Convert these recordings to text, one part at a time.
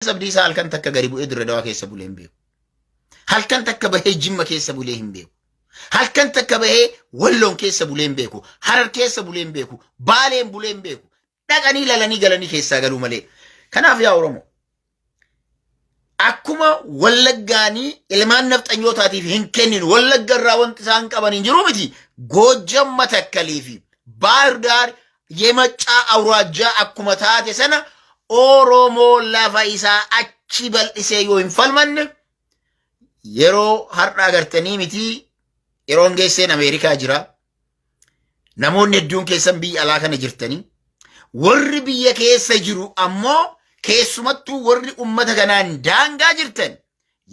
Abdiisaa halkan takka gadi bu'ee Dirree Dawaa keessa bulee hin beeku. Halkan takka bahee Jimma keessa bulee hin beeku. Halkan takka bahee Walloon keessa bulee hin beeku. Harar keessa bulee hin beeku. Baaleen bulee hin beeku. Dhaqanii lalanii galanii keessaa galuu malee. Kanaaf yaa Oromoo akkuma Wallaggaanii ilmaan nafxanyootaatiif hin kennin Wallagga irraa wanti isaan qaban hin jiru miti. Goojjam Matakkalii fi Baahir Daar Yemacaa Awraajjaa akkuma taate sana Oromoo lafa isaa achi bal'isee yoo hin falmanne yeroo har'a agartanii miti yeroon geesseen Ameerikaa jira. Namoonni hedduun keessan biyya alaa kana jirtanii warri biyya keessa jiru ammoo keessumattuu warri ummata kanaan daangaa jirtan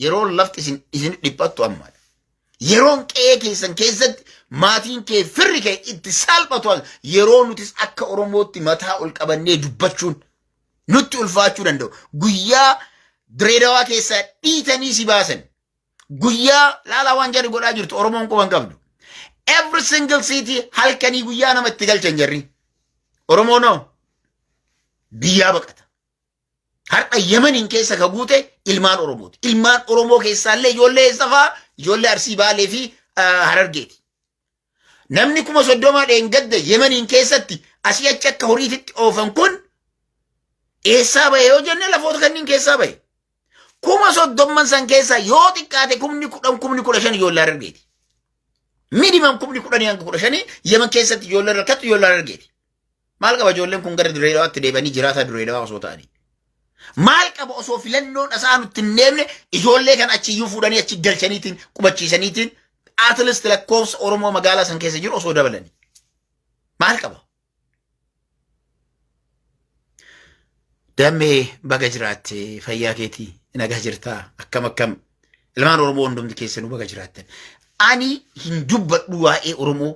yeroo lafti isin dhiphattu ammaadha. Yeroon qe'ee keessan keessatti maatiin kee firri kee itti salphatu yeroo nutis akka Oromootti mataa ol qabannee dubbachuun nutti ulfaachuu danda'u. Guyyaa Dirree Dawaa keessaa dhiitanii si baasan guyyaa laalaa waan jarri godhaa jirtu Oromoon quban qabdu. Every single city halkanii guyyaa nama itti galchan jarri. Oromoon biyyaa baqata. Har'a Yemeniin keessa ka guute ilmaan Oromooti. Ilmaan Oromoo keessaallee ijoollee safaa ijoollee Arsii Baalee fi Harargeeti. Namni 30 dheengadda Yemeniin keessatti asii achi akka horiititti oofan kun eessaa bahe yoo jenne lafoota kanneen keessaa bahe. 30 san keessaa yoo xiqqaate 10,000 ijoollee Harargeeti. Minimum 10,000 Yemen keessatti ijoollee rakkattu ijoollee Harargeeti. Maal qaba ijoolleen kun gara Dirree Dawaatti deebanii jiraataa Dirree Dawaa osoo ta'anii? Maal qaba osoo filannoon isaa nutti hin deemne ijoollee kan achiyyuu fuudhanii achi galchaniitiin qubachiisaniitiin Atleast lakkoofsa Oromoo magaalaa san keessa jiru osoo dabalanii? Maal qaba? Dammee baga jiraatte fayyaa keetii nagaa jirtaa akkam ilmaan Oromoo hundumti keessanuu baga jiraattan. Ani hin dubbadhu waa'ee Oromoo.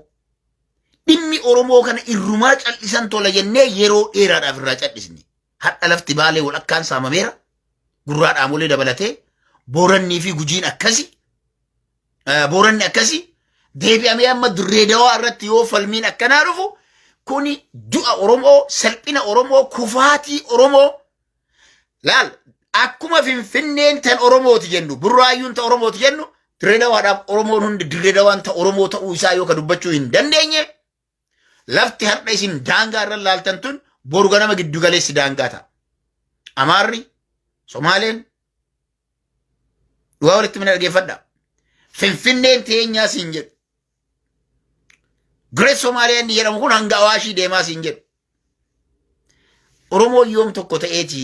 Dhimmi Oromoo kana irrumaa cal'isan tola jennee yeroo dheeraadhaaf irraa cal'isne. Hadha lafti Baalee walakkaan saamameera. Gurraa Dhaamolee dabalatee Boorannii fi Gujiin akkasi. Booranni akkasi. Deebi'amee amma Dirree Dawaa irratti yoo falmiin akkanaa dhufu kuni du'a Oromoo, salphina Oromoo, kufaatii Oromoo. Laal akkuma Finfinneen tan Oromooti jennu, Burraayyuun tan Oromooti jennu, Dirree Dawaadhaaf Oromoon hundi Dirree Dawaan tan Oromoo ta'uu isaa yoo ka dubbachuu hin dandeenye lafti har'a isin daangaa irra laaltan tun boru ganama giddu galeessi daangaa ta'a. Amaarri, Somaaleen, dhugaa walitti mina dhageeffadha. Finfinneen teenyaa siin jedhu. Great Somaaliyaan ni jedhamu kun hanga Awaashii deemaa siin jedhu. Oromoo yoom tokko ta'eeti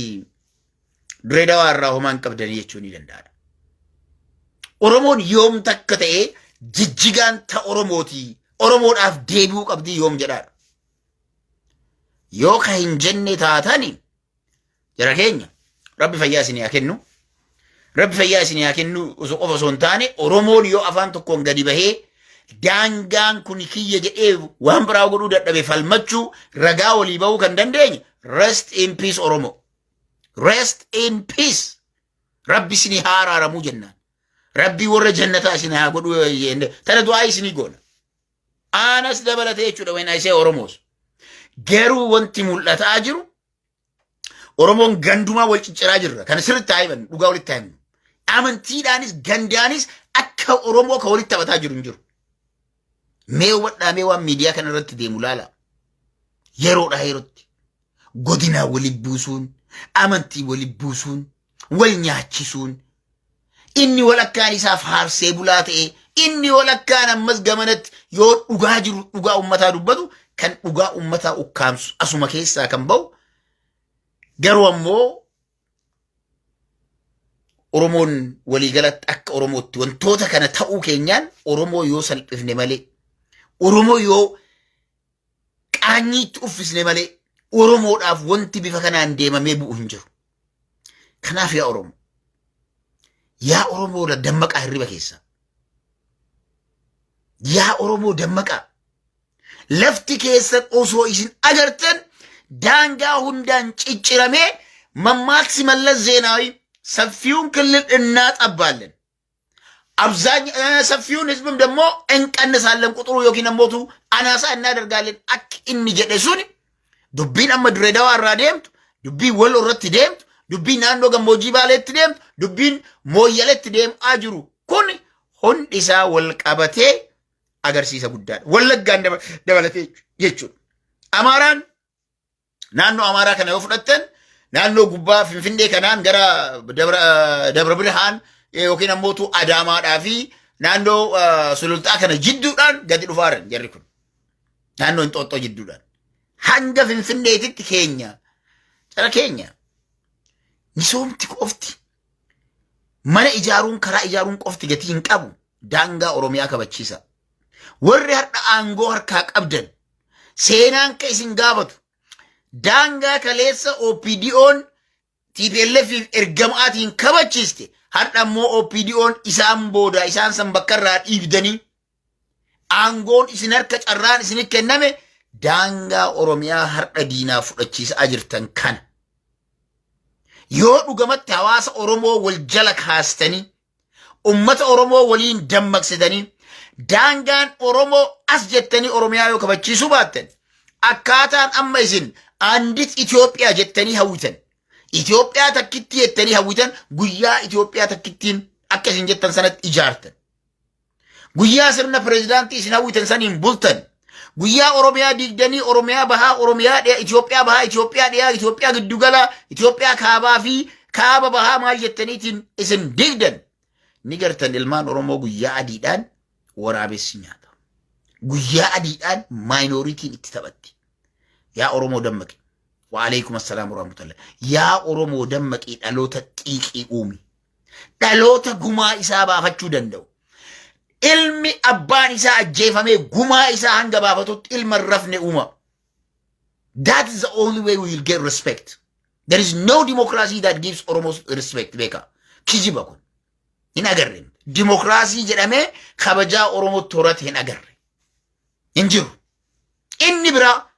Dirree Dawaa irraa homaan qabdanii jechuu ni danda'adha. Oromoon yoom takka ta'ee jijjigaan ta Oromooti. Oromoodhaaf deebi'uu qabdii yoom jedhaadha. Yoo ka hin jenne taatani jara keenya Rabbi fayyaa isinii haa kennu. Rabbi fayyaa isinii haa kennu osoo qofa osoo hin taane Oromoon yoo afaan tokkoon gadi bahee daangaan kun kiyya jedhee waan biraa godhuu dadhabe falmachuu ragaa walii bahuu kan dandeenye rest in peace Oromoo. Rest in peace. Rabbi isinii haa araaramuu jennaan. Rabbi warra jannataa isinii haa godhuu tana du'aa isinii goona. Anas dabalatee jechuudha when I say Oromoos. Garuu wanti mul'ataa jiru Oromoon gandumaa wal cicciraa jirra. Kana sirriitti haayiban dhugaa walitti haayiban. Amantiidhaanis gandaanis akka Oromoo ka walitti taphataa jiru hin jiru. Mee wadhaamee waan miidiyaa kana irratti deemu laala. Yeroodhaa yerootti godinaa walitti buusuun, amantii walitti buusuun, wal nyaachisuun, inni walakkaan isaaf haarsee bulaa ta'e, inni walakkaan ammas gamanatti yoo dhugaa jiru dhugaa ummataa dubbatu kan dhugaa ummataa ukkaamsu asuma keessaa kan ba'u. Garuu ammoo Oromoon waliigalatti akka Oromootti wantoota kana ta'uu keenyaan Oromoo yoo salphifne malee, Oromoo yoo qaanyiitti uffisne malee, Oromoodhaaf wanti bifa kanaan deemamee bu'u hin jiru. Kanaaf yaa Oromoo, yaa Oromoo dammaqaa hirriba keessa. Yaa Oromoo dammaqaa. Lafti keessa osoo isin agartan daangaa hundaan cicciramee mammaaksi Mallas Zeenaawi ሰፊውን ክልል እናጠባለን ሰፊውን ህዝብም ደግሞ እንቀንሳለን ቁጥሩ ዮኪን ሞቱ አናሳ እናደርጋለን አክ እንጀደሱን ዱቢን አመ ድሬዳዋ አራ ደምቱ ዱቢ ወሎ ረት ደምቱ dubbiin naannoo gammoojjii baaleetti deemtu, dubbiin mooyyaleetti deemaa jiru kun hundi isaa wal qabatee agarsiisa guddaadha. Wallaggaan dabalatee jechuudha. Amaaraan naannoo Amaaraa kana yoo fudhattan naannoo gubbaa Finfinnee kanaan gara Dabra Birhaan yookiin ammoo Adaamaadhaa fi naannoo Sulultaa kana jidduudhaan gadi dhufaaran jarri kun. Naannoo Inxooxxoo jidduudhaan. Hanga Finfinneetitti keenya. Cara keenya. Misoomti qofti. Mana ijaaruun karaa ijaaruun qofti gatii hin qabu. Daangaa Oromiyaa kabachiisa. Warri har'a aangoo harkaa qabdan. Seenaan ka isin gaafatu. Daangaa kaleessa OPDO'n TPLF ergamaatiin kabachiiste. Har'a ammoo OPDO'n isaan booda isaan san bakka irraa dhiibdanii. Aangoon isin harka carraan isin kenname daangaa Oromiyaa har'a diinaa fudhachiisaa jirtan kana. Yoo dhugamatti hawaasa Oromoo wal jala kaastanii, ummata Oromoo waliin dammaqsitanii, daangaan Oromoo as jettanii Oromiyaa yoo kabachiisuu baattan, akkaataan amma isin andit Itoophiyaa jettanii hawwitan, Itoophiyaa takkitti jettanii hawwitan, guyyaa Itoophiyaa takkittiin akka isin jettan sanatti ijaartan. Guyyaa sirna pirezidaantii isin hawwitan saniin bultan. Guyyaa Oromiyaa digdanii Oromiyaa bahaa Oromiyaa dhiyaa Itoophiyaa bahaa Itoophiyaa dhiyaa Itoophiyaa giddugala Itoophiyaa kaabaa fi kaaba bahaa maal jettaniitiin isin digdan. Ni gartan ilmaan Oromoo guyyaa adiidhaan waraabessi nyaata. Guyyaa adiidhaan maayinooritiin itti taphatti. Yaa Oromoo dammaqi. Wa alaykum assalaam wa rahmatullah. Yaa Oromoo dammaqi dhaloota xiiqii uumi. Dhaloota gumaa isaa baafachuu danda'u. Ilmi abbaan isaa ajjeefamee gumaa isaa hanga baafatutti ilma rafne uuma. That is the only way we will get respect. There is no democracy that gives Oromos respect. Beka. Kijiba kun. Hin agarre. Democracy jedhamee kabajaa Oromoo toorate hin agarre. Hin jiru. Inni biraa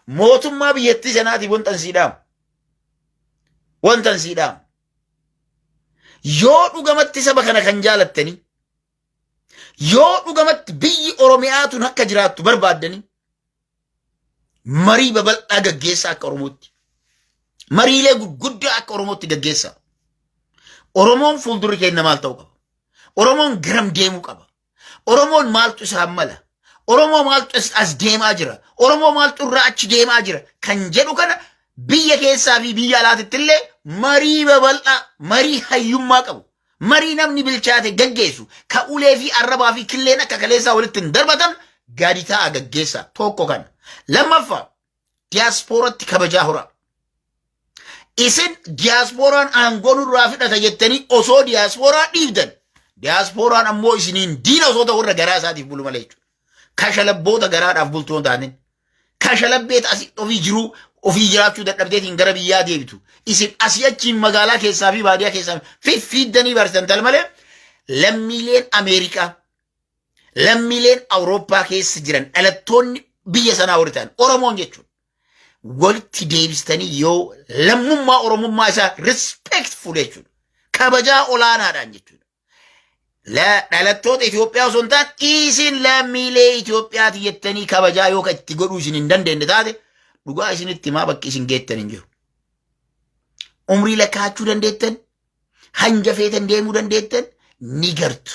mootummaa biyyattii sanaatiif wantan siidhaamu. Wantan siidhaamu. Yoo dhugamatti saba kana kan jaalattanii, yoo dhugamatti biyyi Oromiyaatuun akka jiraattu barbaaddanii, marii babal'aa gaggeessaa akka Oromootti. Mariilee gurguddaa akka Oromootti gaggeessaa. Oromoon fuuldurri keenya maal ta'uu qaba? Oromoon garam deemuu qaba? Oromoon maaltu isaan mala? Oromoo maaltu as deemaa jira? Oromoo maaltu irraa achi deemaa jira? Kan jedhu kana biyya keessaa fi biyya alaatitti illee marii babal'aa, marii hayyummaa qabu. Marii namni bilchaate gaggeessu, ka ulee fi arrabaa fi killeen akka kaleessaa walitti hin darbatan gadi ta'a gaggeessaa tokko kana. Lammaffaa diyaaspooratti kabajaa horaa. Isin diyaasporaan aangoo nurraa fudhata jettanii osoo diyaasporaa dhiibdan, diyaasporaan ammoo isiniin diina osoo ta'u irra garaa isaatiif bulu malee jechuudha. Kashalabboota garaadhaaf bultuu hin taanen. Kashalabbeet asii ofii jiruu ofii jiraachuu dadhabdeetiin gara biyyaa deebitu. Isin asii achiin magaalaa keessaa fi baadiyaa keessaa fiiddanii barsiisan malee lammiileen Ameerikaa, lammiileen Awurooppaa keessa jiran dhalattoonni biyya sanaa warri ta'an Oromoon jechuudha. Walitti deebistanii yoo lammummaa Oromummaa isaa respectful jechuudha. Kabajaa olaanaadhaan jechuudha. Dhalattoota Itoophiyaa osoo hin taane isin lammiilee Itoophiyaati jettanii kabajaa yoo itti godhuu isin hin dandeenye taate dhugaa isinitti himaa bakki isin geettan hin jiru. Umrii lakkaachuu dandeettan, hanga feetan deemuu dandeettan ni gartu.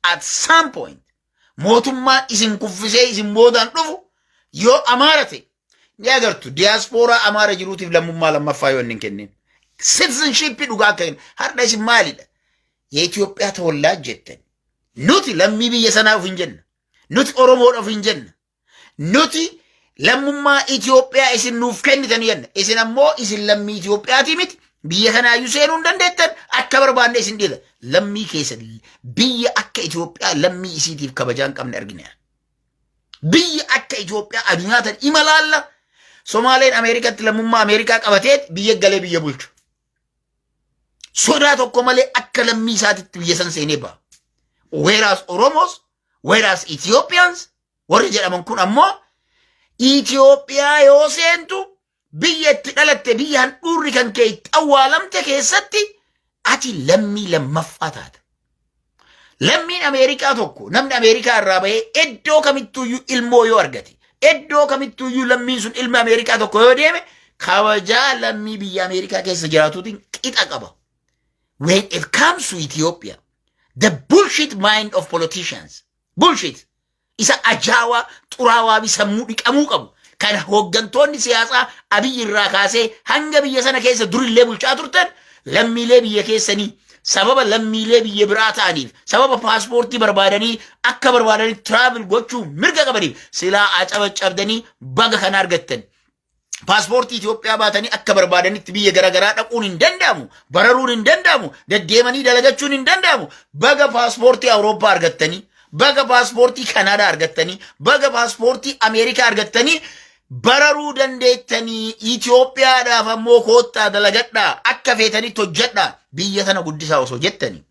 At some point mootummaan isin kuffisee isin boodaan dhufu yoo Amaara ta'e ni agartu. Diyaaspooraa Amaara jiruutiif lammummaa lammaffaa yoo hin kennin. Citizenship dhugaa akka hin har'a isin maalidha? የኢትዮጵያ ተወላጅ ጀተን ኑቲ ለሚ ብየ ሰናው ፍንጀን ኑቲ ኦሮሞድ ኦፍ ፍንጀን ኑቲ ለሙማ ኢትዮጵያ ኢስን ኑፍ ከንተን የነ ኢስን አሞ ኢስን ለሚ ኢትዮጵያ ቲሚት ብየ ከናዩ ሴኑ እንደንደተን አከበር ባንደ ኢስን ዲለ ለሚ ከሰ ብየ አከ ኢትዮጵያ ለሚ ኢሲቲፍ ከበጃን ቀምን እርግና ብየ አከ ኢትዮጵያ አዱኛተን ኢመላላ ሶማሌን አሜሪካት ለሙማ አሜሪካ ቀበቴት ብየ ገለ ብየ ቡልቹ sodaa tokko malee akka lammii isaatitti biyya san seenee ba'a. Whereas Oromos, whereas Ethiopians, warri jedhaman kun ammoo Itoophiyaa yoo seentu biyya itti dhalatte biyya handhuurri kan kee itti awwaalamte keessatti ati lammii lammaffaa taata. Lammiin Ameerikaa tokko namni Ameerikaa irraa bahee iddoo kamittuuyyuu ilmoo yoo argate, iddoo kamittuuyyuu lammiin sun ilma Ameerikaa tokko yoo deeme kabajaa lammii biyya Ameerikaa keessa jiraatuutiin qixa qaba. When it comes to Ethiopia, the bullshit mind of politicians, bullshit, isa ajaawa xuraawaa bi sammuu dhiqamuu qabu. Kan hooggantoonni siyaasaa Abiy irraa kaasee hanga biyya sana keessa durillee bulchaa turtan lammiilee biyya keessanii sababa lammiilee biyya biraa ta'aniif sababa paaspoortii barbaadanii akka barbaadanii travel gochuu mirga qabaniif silaa acabacabdanii baga kan argattan. Paaspoortii Itoophiyaa baatanii akka barbaadanitti biyya garaagaraa dhaquun hin danda'amu, bararuun hin danda'amu, deddeemanii dalagachuun hin danda'amu. Baga paaspoortii Awurooppaa argattanii, baga paaspoortii Kanaadaa argattanii, baga paaspoortii Ameerikaa argattanii bararuu dandeettanii Itoophiyaadhaaf ammoo koottaa dalagadhaa akka feetanitti hojjedhaa biyya tana guddisaa osoo jettanii.